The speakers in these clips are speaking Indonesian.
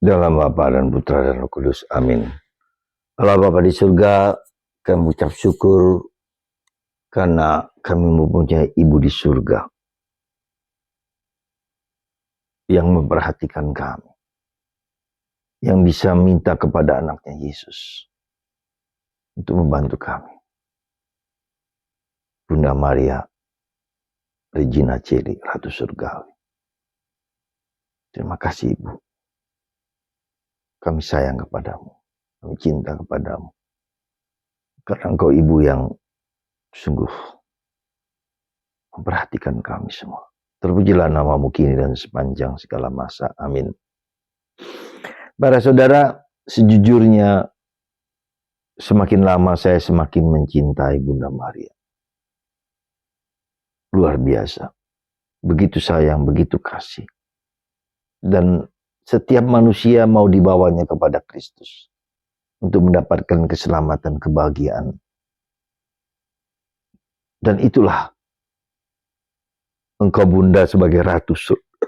Dalam Bapa dan Putra dan Roh Kudus. Amin. Allah Bapa di surga, kami ucap syukur karena kami mempunyai Ibu di surga yang memperhatikan kami, yang bisa minta kepada anaknya Yesus untuk membantu kami. Bunda Maria, Regina Coeli, Ratu Surgawi. Terima kasih Ibu. Kami sayang kepadamu, kami cinta kepadamu. Karena Engkau Ibu yang sungguh memperhatikan kami semua. Terpujilah namamu kini dan sepanjang segala masa. Amin. Para saudara, sejujurnya semakin lama saya semakin mencintai Bunda Maria. Luar biasa. Begitu sayang, begitu kasih. Dan setiap manusia mau dibawanya kepada Kristus untuk mendapatkan keselamatan, kebahagiaan. Dan itulah Engkau Bunda sebagai Ratu Surga.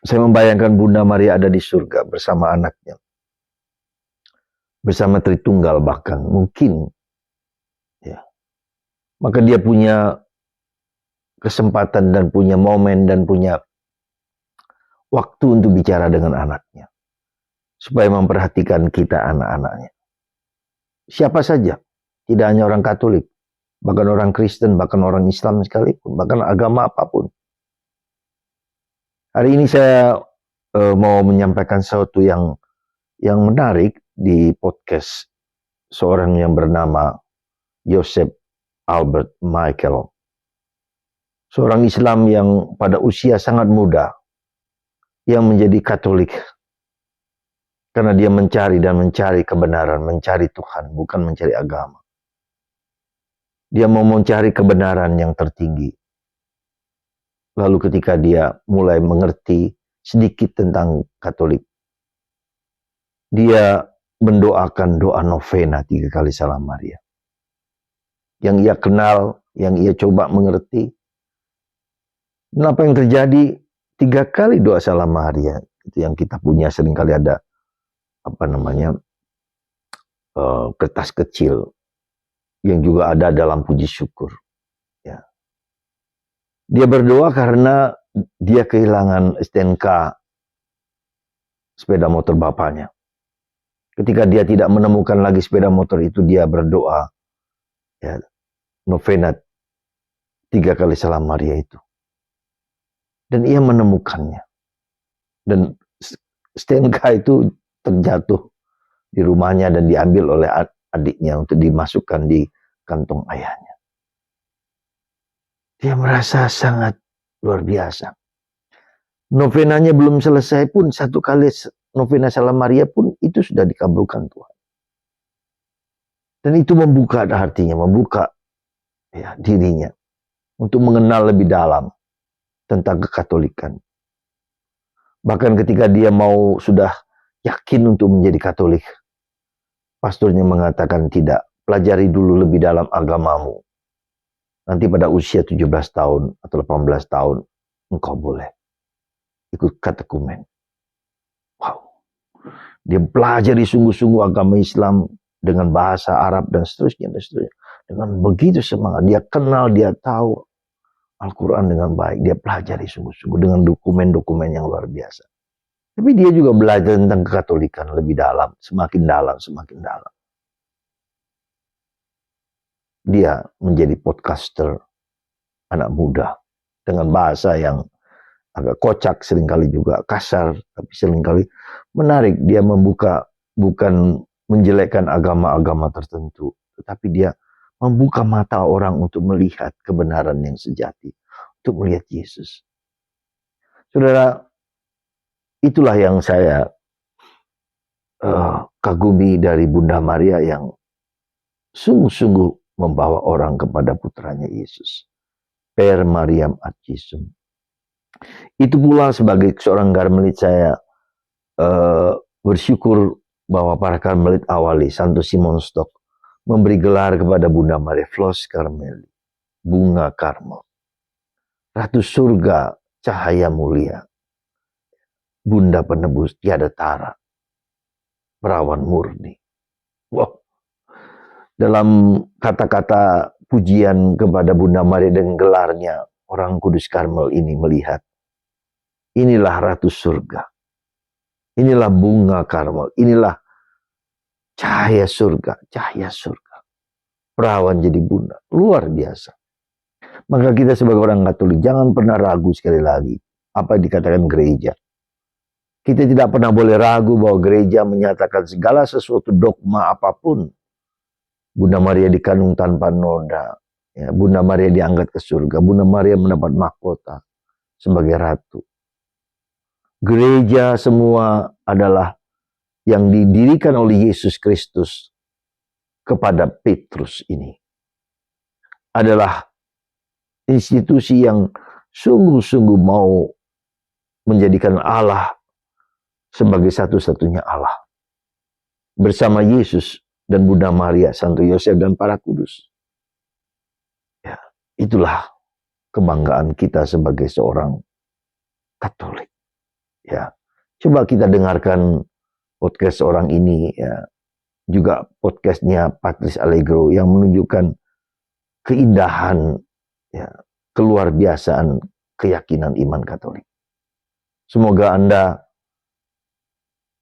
Saya membayangkan Bunda Maria ada di surga bersama anaknya. Bersama Tritunggal bahkan mungkin. Ya. Maka dia punya kesempatan dan punya momen dan punya waktu untuk bicara dengan anaknya. Supaya memperhatikan kita anak-anaknya. Siapa saja. Tidak hanya orang Katolik. Bahkan orang Kristen, bahkan orang Islam sekalipun. Bahkan agama apapun. Hari ini saya mau menyampaikan sesuatu yang menarik di podcast seorang yang bernama Joseph Albert Michael. Seorang Islam yang pada usia sangat muda. Yang menjadi Katolik. Karena dia mencari kebenaran. Mencari Tuhan, bukan mencari agama. Dia mau mencari kebenaran yang tertinggi. Lalu ketika dia mulai mengerti sedikit tentang Katolik, dia mendoakan doa novena 3 kali Salam Maria. Yang ia kenal, yang ia coba mengerti. Dan apa yang terjadi 3 kali doa Salam Maria, itu yang kita punya seringkali ada kertas kecil yang juga ada dalam puji syukur. Ya. Dia berdoa karena dia kehilangan STNK sepeda motor bapaknya. Ketika dia tidak menemukan lagi sepeda motor itu, dia berdoa ya, novena 3 kali Salam Maria itu. Dan ia menemukannya. Dan STNK itu terjatuh di rumahnya dan diambil oleh adiknya untuk dimasukkan di kantong ayahnya. Dia merasa sangat luar biasa. Novenanya belum selesai pun, 1 kali novena Salam Maria pun itu sudah dikabulkan Tuhan. Dan itu membuka hatinya, membuka ya, dirinya untuk mengenal lebih dalam tentang kekatolikan. Bahkan ketika dia mau sudah yakin untuk menjadi Katolik, pastornya mengatakan tidak, pelajari dulu lebih dalam agamamu. Nanti pada usia 17 tahun atau 18 tahun, engkau boleh ikut katekumen. Wow. Dia pelajari sungguh-sungguh agama Islam dengan bahasa Arab dan seterusnya. Dengan begitu semangat, dia kenal, dia tahu Al-Quran dengan baik. Dia pelajari sungguh-sungguh dengan dokumen-dokumen yang luar biasa. Tapi dia juga belajar tentang kekatolikan lebih dalam, semakin dalam, semakin dalam. Dia menjadi podcaster anak muda dengan bahasa yang agak kocak, seringkali juga kasar, tapi seringkali menarik. Dia membuka, bukan menjelekkan agama-agama tertentu, tetapi dia membuka mata orang untuk melihat kebenaran yang sejati, untuk melihat Yesus. Saudara, itulah yang saya kagumi dari Bunda Maria yang sungguh-sungguh membawa orang kepada putranya Yesus. Per Mariam ad Jesum. Itu pula sebagai seorang Karmelit saya bersyukur bahwa para Karmelit awali, Santo Simon Stock, memberi gelar kepada Bunda Maria Flos Carmeli, bunga Karmel, Ratu Surga, cahaya mulia. Bunda penebus tiada tara, perawan murni. Wow. Dalam kata-kata pujian kepada Bunda Maria dengan gelarnya, orang Kudus Karmel ini melihat, inilah Ratu Surga, inilah bunga Karmel, inilah cahaya surga, perawan jadi bunda, luar biasa. Maka kita sebagai orang Katolik jangan pernah ragu sekali lagi apa yang dikatakan gereja. Kita tidak pernah boleh ragu bahwa gereja menyatakan segala sesuatu dogma apapun. Bunda Maria dikandung tanpa noda, ya, Bunda Maria diangkat ke surga, Bunda Maria mendapat mahkota sebagai ratu. Gereja semua adalah yang didirikan oleh Yesus Kristus kepada Petrus ini. Adalah institusi yang sungguh-sungguh mau menjadikan Allah sebagai satu-satunya Allah. Bersama Yesus dan Bunda Maria, Santo Yosef dan para kudus. Ya, itulah kebanggaan kita sebagai seorang Katolik. Ya, coba kita dengarkan podcast orang ini, ya, juga podcastnya Patris Allegro yang menunjukkan keindahan, ya, keluar biasaan keyakinan iman Katolik. Semoga Anda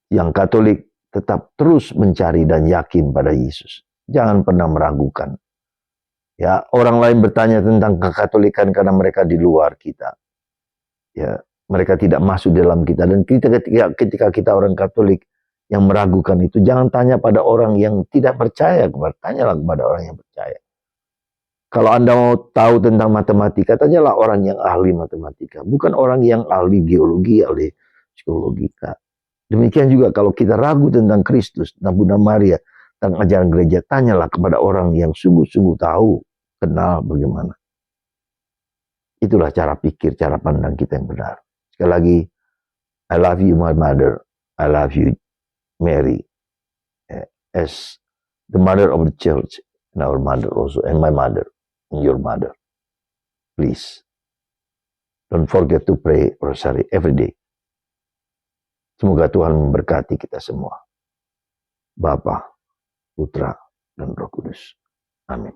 yang Katolik tetap terus mencari dan yakin pada Yesus. Jangan pernah meragukan. Ya, orang lain bertanya tentang kekatolikan karena mereka di luar kita. Ya, mereka tidak masuk dalam kita. Dan ketika kita orang Katolik yang meragukan itu, jangan tanya pada orang yang tidak percaya, tanyalah kepada orang yang percaya. Kalau Anda mau tahu tentang matematika, tanyalah orang yang ahli matematika, bukan orang yang ahli geologi, ahli psikologi. Demikian juga kalau kita ragu tentang Kristus dan Bunda Maria, tentang ajaran gereja, tanyalah kepada orang yang sungguh-sungguh tahu, kenal bagaimana. Itulah cara pikir, cara pandang kita yang benar. Sekali lagi, I love you my mother, I love you Mary, as the mother of the church, and our mother also, and my mother, and your mother. Please, don't forget to pray rosary every day. Semoga Tuhan memberkati kita semua. Bapa, Putra, dan Roh Kudus. Amin.